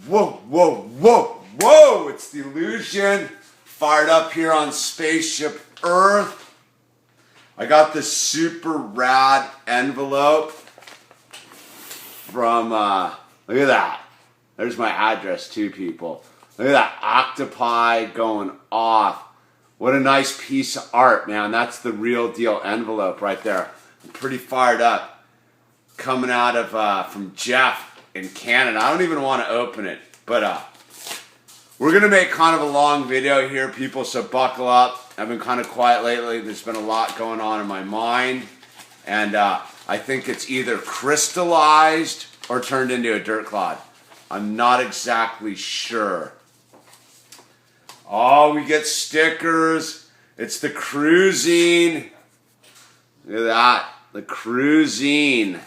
Whoa, whoa, whoa, whoa! It's the Illusion. Fired up here on Spaceship Earth. I got this super rad envelope from, look at that. There's my address too, people. Look at that octopi going off. What a nice piece of art, man. That's the real deal envelope right there. I'm pretty fired up. Coming out of, from Jeff in Canada. I don't even want to open it, but we're going to make kind of a long video here, people, so buckle up. I've been kind of quiet lately. There's been a lot going on in my mind, and I think it's either crystallized or turned into a dirt clod. I'm not exactly sure. Oh, we get stickers. It's the CREWZINE. Look at that, the CREWZINE.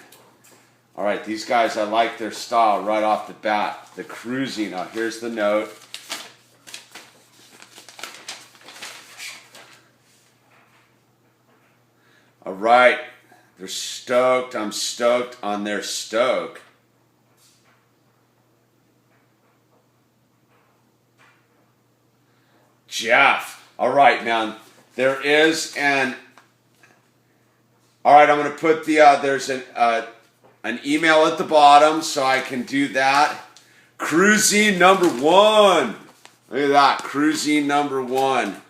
All right, these guys, I like their style right off the bat. The CREWZINE. Oh, here's the note. All right, they're stoked. I'm stoked on their stoke. Jeff. All right, man. There is an. All right, I'm going to put the. There's an email at the bottom, so I can do that. CREWZINE number 1. Look at that, CREWZINE number 1.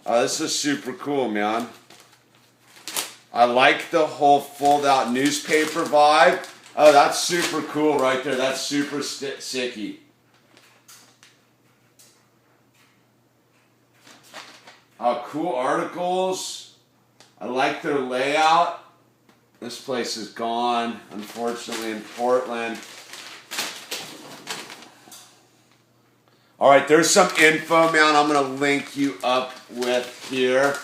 This is super cool, man. I like the whole fold-out newspaper vibe. Oh, that's super cool right there. That's super sicky. Cool articles. I like their layout. This place is gone, unfortunately, in Portland. All right, there's some info, man, I'm going to link you up with here.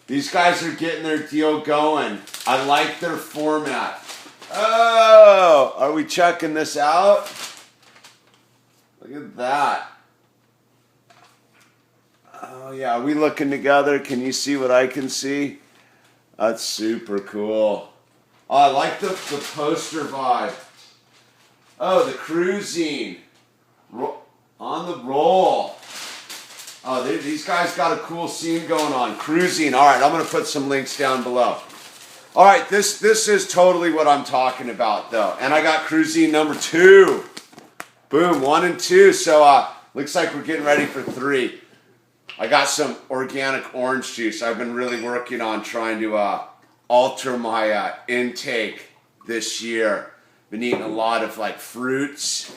These guys are getting their deal going. I like their format. Oh, are we checking this out? Look at that. Oh, yeah, are we looking together? Can you see what I can see? That's super cool. Oh, I like the poster vibe. Oh, the CREWZINE. On the roll. Oh, these guys got a cool scene going on. CREWZINE. All right, I'm going to put some links down below. All right, this is totally what I'm talking about, though. And I got CREWZINE number 2. Boom, 1 and 2. So looks like we're getting ready for 3. I got some organic orange juice. I've been really working on trying to alter my intake this year. Been eating a lot of like fruits.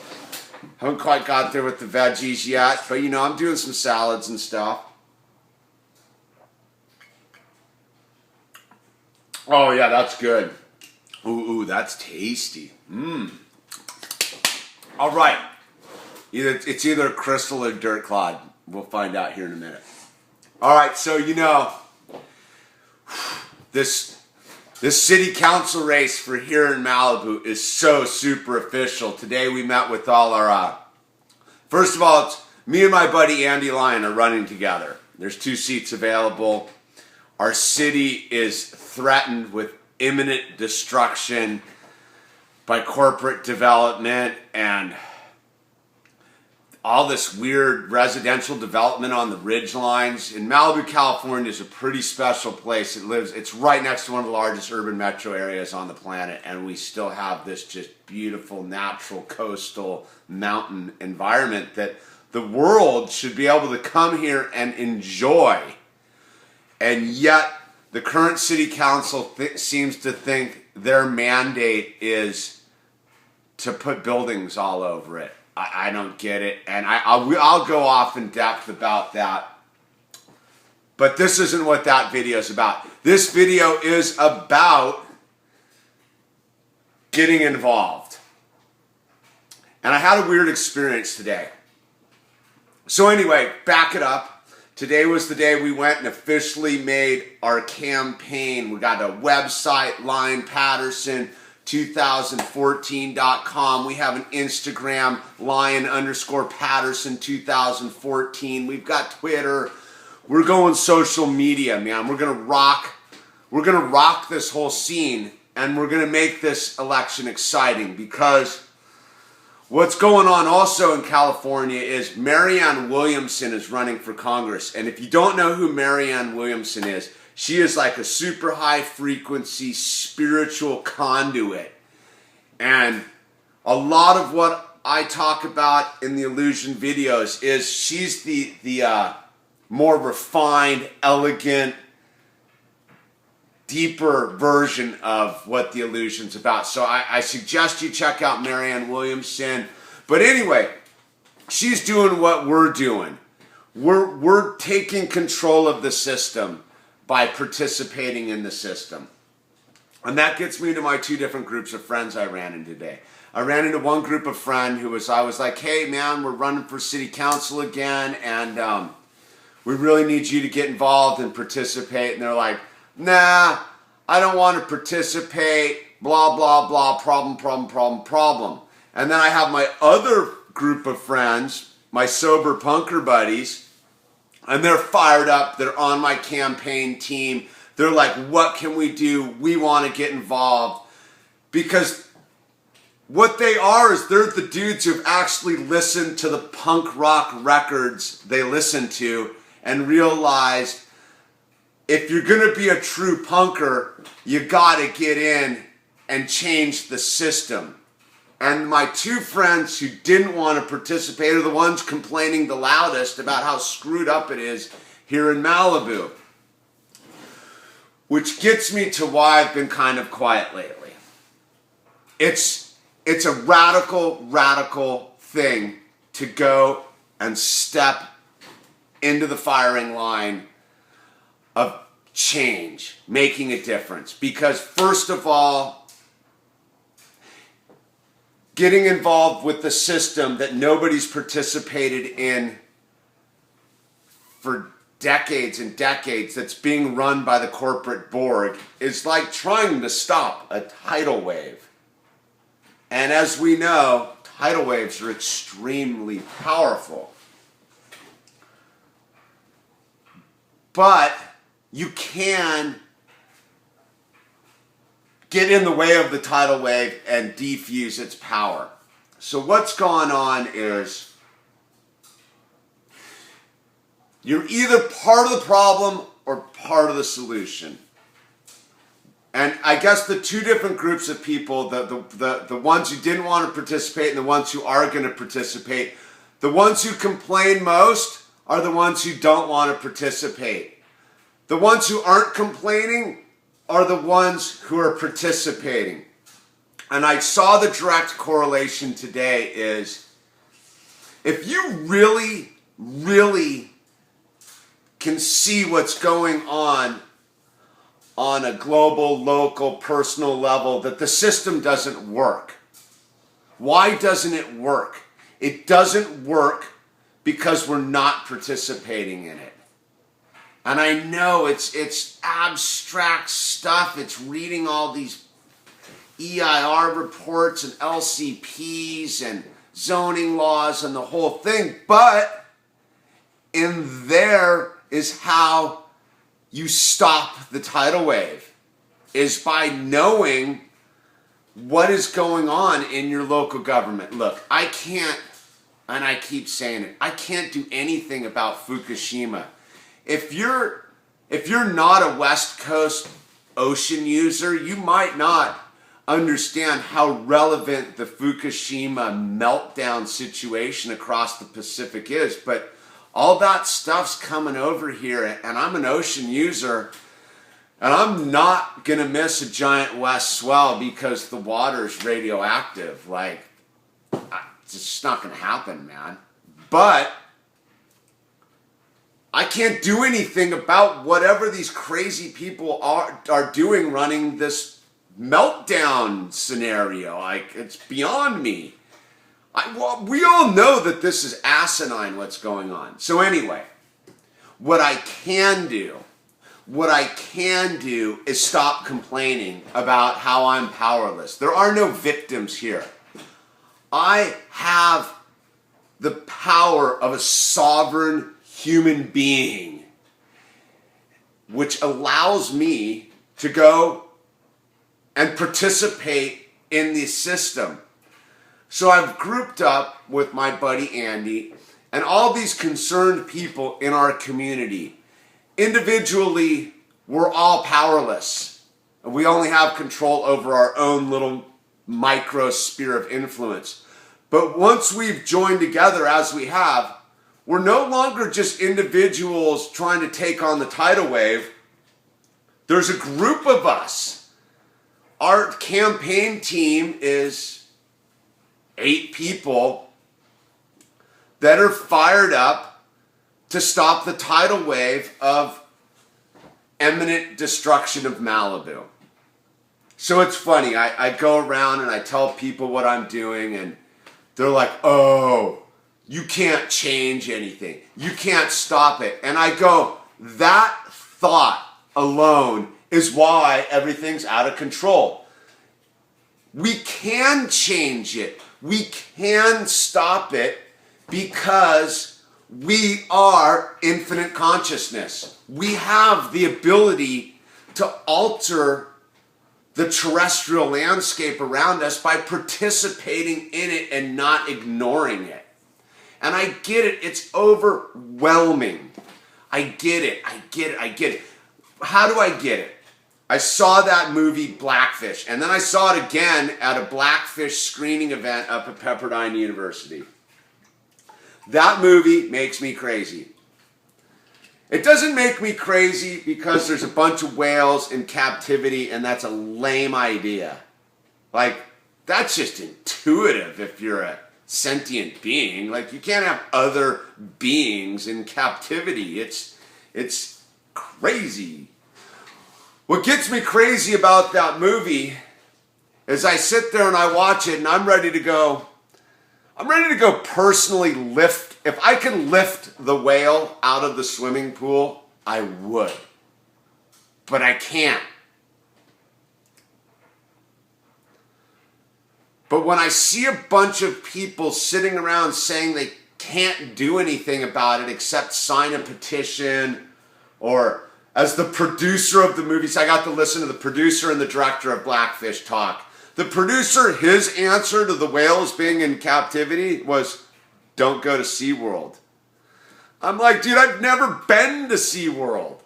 Haven't quite got there with the veggies yet, but you know, I'm doing some salads and stuff. Oh yeah, that's good. Ooh, that's tasty. All right, it's either a crystal or dirt clod. We'll find out here in a minute. All right, so you know, this city council race for here in Malibu is so super official. Today we met with all our, first of all, it's me and my buddy Andy Lyon are running together. There's 2 seats available. Our city is threatened with imminent destruction by corporate development and all this weird residential development on the ridge lines. In Malibu, California is a pretty special place. It's right next to one of the largest urban metro areas on the planet, and we still have this just beautiful natural coastal mountain environment that the world should be able to come here and enjoy. And yet the current city council seems to think their mandate is to put buildings all over it. I don't get it, and I'll go off in depth about that. But this isn't what that video is about. This video is about getting involved. And I had a weird experience today. So anyway, back it up. Today was the day we went and officially made our campaign. We got a website, Lion Patterson 2014.com. We have an Instagram, Lion_Patterson 2014. We've got Twitter. We're going social media, man. We're gonna rock this whole scene, and we're gonna make this election exciting because What's going on also in California is Marianne Williamson is running for Congress. And if you don't know who Marianne Williamson is, she is like a super high frequency spiritual conduit. And a lot of what I talk about in the illusion videos is she's the more refined, elegant, deeper version of what the illusion's about. So I suggest you check out Marianne Williamson. But anyway, she's doing what we're doing. We're taking control of the system by participating in the system. And that gets me to my two different groups of friends I ran into today. I ran into one group of friends I was like, hey man, we're running for city council again, and we really need you to get involved and participate. And they're like, nah, I don't want to participate, blah, blah, blah, problem. And then I have my other group of friends, my sober punker buddies, and they're fired up. They're on my campaign team. They're like, what can we do? We want to get involved. Because what they are is they're the dudes who've actually listened to the punk rock records they listen to and realized if you're going to be a true punker, you got to get in and change the system. And my two friends who didn't want to participate are the ones complaining the loudest about how screwed up it is here in Malibu. Which gets me to why I've been kind of quiet lately. It's a radical thing to go and step into the firing line of change, making a difference. Because first of all, getting involved with the system that nobody's participated in for decades and decades, that's being run by the corporate board, is like trying to stop a tidal wave. And as we know, tidal waves are extremely powerful. But you can get in the way of the tidal wave and defuse its power. So what's going on is you're either part of the problem or part of the solution. And I guess the two different groups of people, the ones who didn't want to participate and the ones who are going to participate, the ones who complain most are the ones who don't want to participate. The ones who aren't complaining are the ones who are participating. And I saw the direct correlation today is if you really can see what's going on a global, local, personal level, that the system doesn't work. Why doesn't it work? It doesn't work because we're not participating in it. And I know it's abstract stuff. It's reading all these EIR reports and LCPs and zoning laws and the whole thing. But in there is how you stop the tidal wave, is by knowing what is going on in your local government. Look, I can't, and I keep saying it, I can't do anything about Fukushima. If you're not a West Coast ocean user, you might not understand how relevant the Fukushima meltdown situation across the Pacific is, but all that stuff's coming over here, and I'm an ocean user, and I'm not going to miss a giant west swell because the water's radioactive. Like, it's just not going to happen, man. But I can't do anything about whatever these crazy people are doing running this meltdown scenario. Like, it's beyond me. We all know that this is asinine what's going on. So anyway, what I can do is stop complaining about how I'm powerless. There are no victims here. I have the power of a sovereign human being, which allows me to go and participate in the system. So I've grouped up with my buddy Andy and all these concerned people in our community. Individually, we're all powerless. And we only have control over our own little micro sphere of influence. But once we've joined together as we have, we're no longer just individuals trying to take on the tidal wave. There's a group of us. Our campaign team is 8 people that are fired up to stop the tidal wave of imminent destruction of Malibu. So it's funny, I go around and I tell people what I'm doing and they're like, oh, you can't change anything. You can't stop it. And I go, that thought alone is why everything's out of control. We can change it. We can stop it because we are infinite consciousness. We have the ability to alter the terrestrial landscape around us by participating in it and not ignoring it. And I get it. It's overwhelming. I get it. How do I get it? I saw that movie Blackfish, and then I saw it again at a Blackfish screening event up at Pepperdine University. That movie makes me crazy. It doesn't make me crazy because there's a bunch of whales in captivity and that's a lame idea. Like, that's just intuitive if you're a sentient being. Like, you can't have other beings in captivity. It's crazy. What gets me crazy about that movie is I sit there and I watch it and I'm ready to go personally lift. If I can lift the whale out of the swimming pool, I would. But I can't. But when I see a bunch of people sitting around saying they can't do anything about it except sign a petition, or as the producer of the movies, I got to listen to the producer and the director of Blackfish talk. The producer, his answer to the whales being in captivity was, don't go to SeaWorld. I'm like, dude, I've never been to SeaWorld.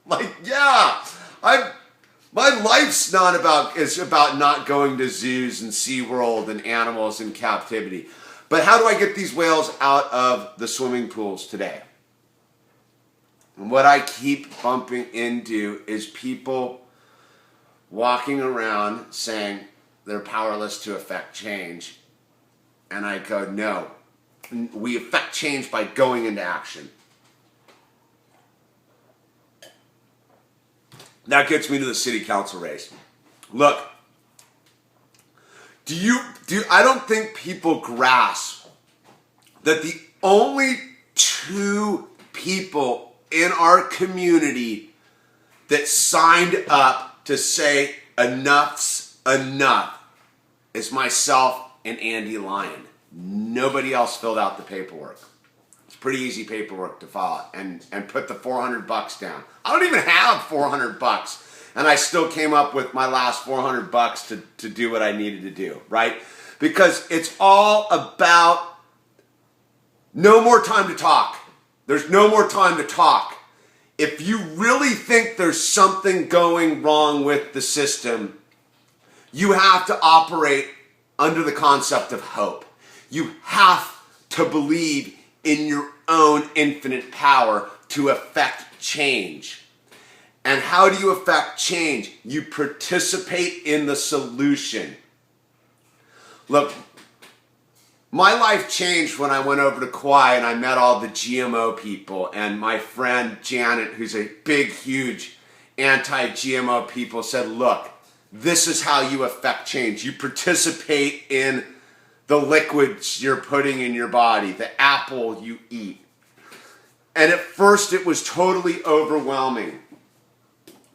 Like, yeah, my life's is about not going to zoos and SeaWorld and animals in captivity. But how do I get these whales out of the swimming pools today? And what I keep bumping into is people walking around saying they're powerless to affect change. And I go, no, we affect change by going into action. That gets me to the city council race. Look, I don't think people grasp that the only 2 people in our community that signed up to say enough's enough is myself and Andy Lyon. Nobody else filled out the paperwork. It's pretty easy paperwork to fill out and put the $400 down. I don't even have $400, and I still came up with my last $400 to do what I needed to do, right? Because it's all about no more time to talk. There's no more time to talk. If you really think there's something going wrong with the system, you have to operate under the concept of hope. You have to believe in your own infinite power to affect change. And how do you affect change? You participate in the solution. Look, my life changed when I went over to Kauai and I met all the GMO people, and my friend Janet, who's a big, huge anti-GMO people, said, look, this is how you affect change. You participate in the liquids you're putting in your body, the apple you eat. And at first it was totally overwhelming.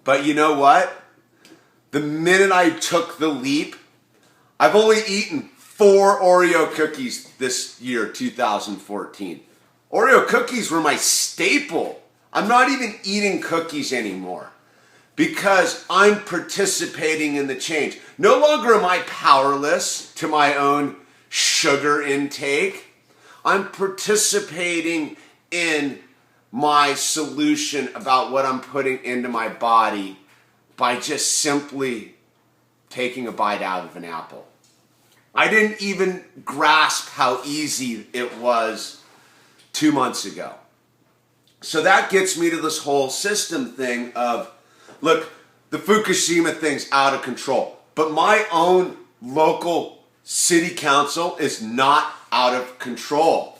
But you know what? The minute I took the leap, I've only eaten 4 Oreo cookies this year, 2014. Oreo cookies were my staple. I'm not even eating cookies anymore because I'm participating in the change. No longer am I powerless to my own sugar intake. I'm participating in my solution about what I'm putting into my body by just simply taking a bite out of an apple. I didn't even grasp how easy it was 2 months ago. So that gets me to this whole system thing of, look, the Fukushima thing's out of control, but my own local city council is not out of control.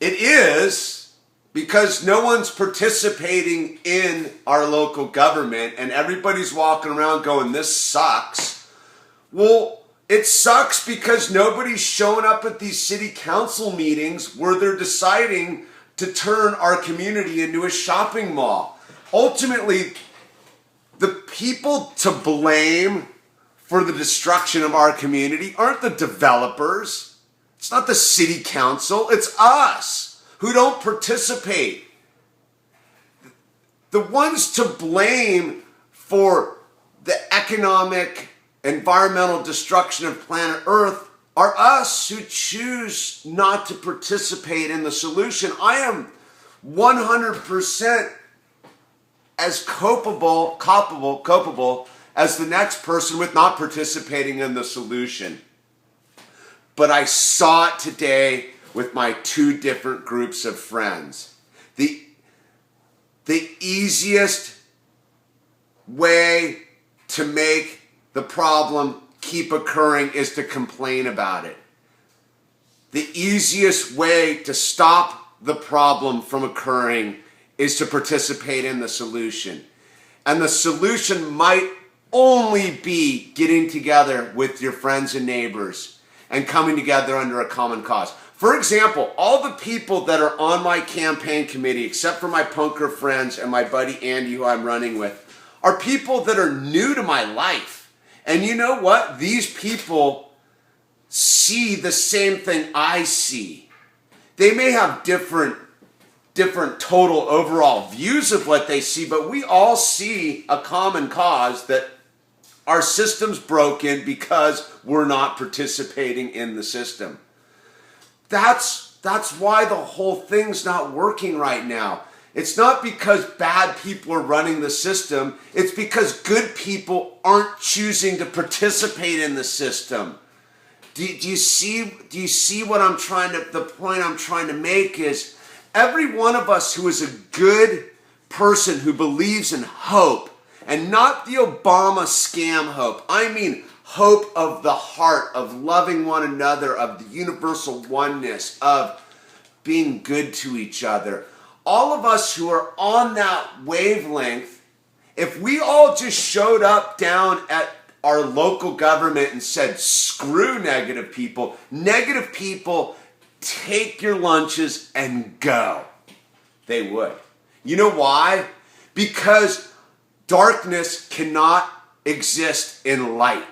It is because no one's participating in our local government and everybody's walking around going, this sucks. Well, it sucks because nobody's showing up at these city council meetings where they're deciding to turn our community into a shopping mall. Ultimately, the people to blame for the destruction of our community aren't the developers. It's not the city council. It's us who don't participate. The ones to blame for the economic, environmental destruction of planet Earth are us who choose not to participate in the solution. I am 100% as culpable as the next person with not participating in the solution. But I saw it today with my 2 different groups of friends. The easiest way to make the problem keep occurring is to complain about it. The easiest way to stop the problem from occurring is to participate in the solution. And the solution might only be getting together with your friends and neighbors and coming together under a common cause. For example, all the people that are on my campaign committee, except for my punker friends and my buddy Andy, who I'm running with, are people that are new to my life. And you know what? These people see the same thing I see. They may have different total overall views of what they see, but we all see a common cause that our system's broken because we're not participating in the system. That's why the whole thing's not working right now. It's not because bad people are running the system. It's because good people aren't choosing to participate in the system. Do you see what I'm trying to, the point I'm trying to make is every one of us who is a good person who believes in hope, and not the Obama scam hope. I mean hope of the heart, of loving one another, of the universal oneness, of being good to each other. All of us who are on that wavelength, if we all just showed up down at our local government and said, screw negative people, take your lunches and go, they would. You know why? Because darkness cannot exist in light.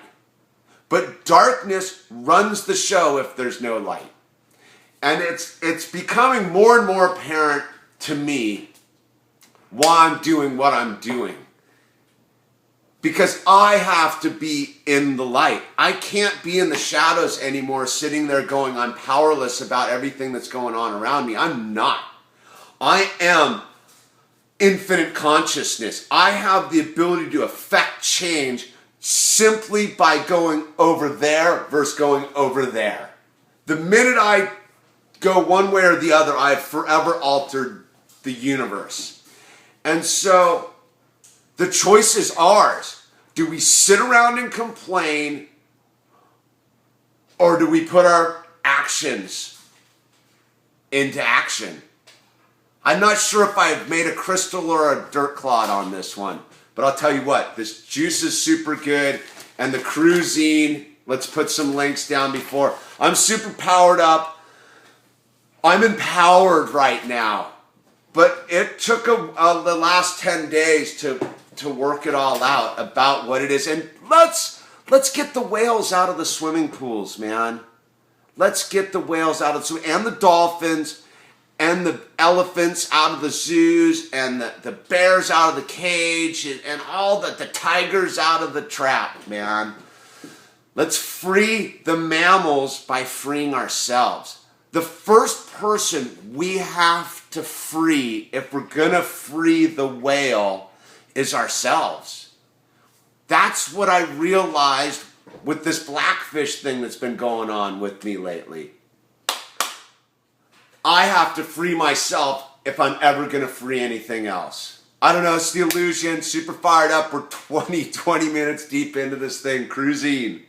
But darkness runs the show if there's no light. And it's becoming more and more apparent to me why I'm doing what I'm doing. Because I have to be in the light. I can't be in the shadows anymore, sitting there going, I'm powerless about everything that's going on around me. I'm not. I am infinite consciousness. I have the ability to affect change simply by going over there versus going over there. The minute I go one way or the other, I have forever altered the universe. And so the choice is ours. Do we sit around and complain, or do we put our actions into action? I'm not sure if I've made a crystal or a dirt clod on this one, but I'll tell you what, this juice is super good, and the CREWZINE, let's put some links down before. I'm super powered up. I'm empowered right now. But it took the last 10 days to work it all out about what it is. And let's get the whales out of the swimming pools, man. Let's get the whales out of the swimming, and the dolphins, and the elephants out of the zoos, and the bears out of the cage, and all the tigers out of the trap, man. Let's free the mammals by freeing ourselves. The first person we have to free, if we're gonna free the whale, is ourselves. That's what I realized with this blackfish thing that's been going on with me lately. I have to free myself if I'm ever gonna free anything else. I don't know, it's the illusion, super fired up. We're 20 minutes deep into this thing, cruising.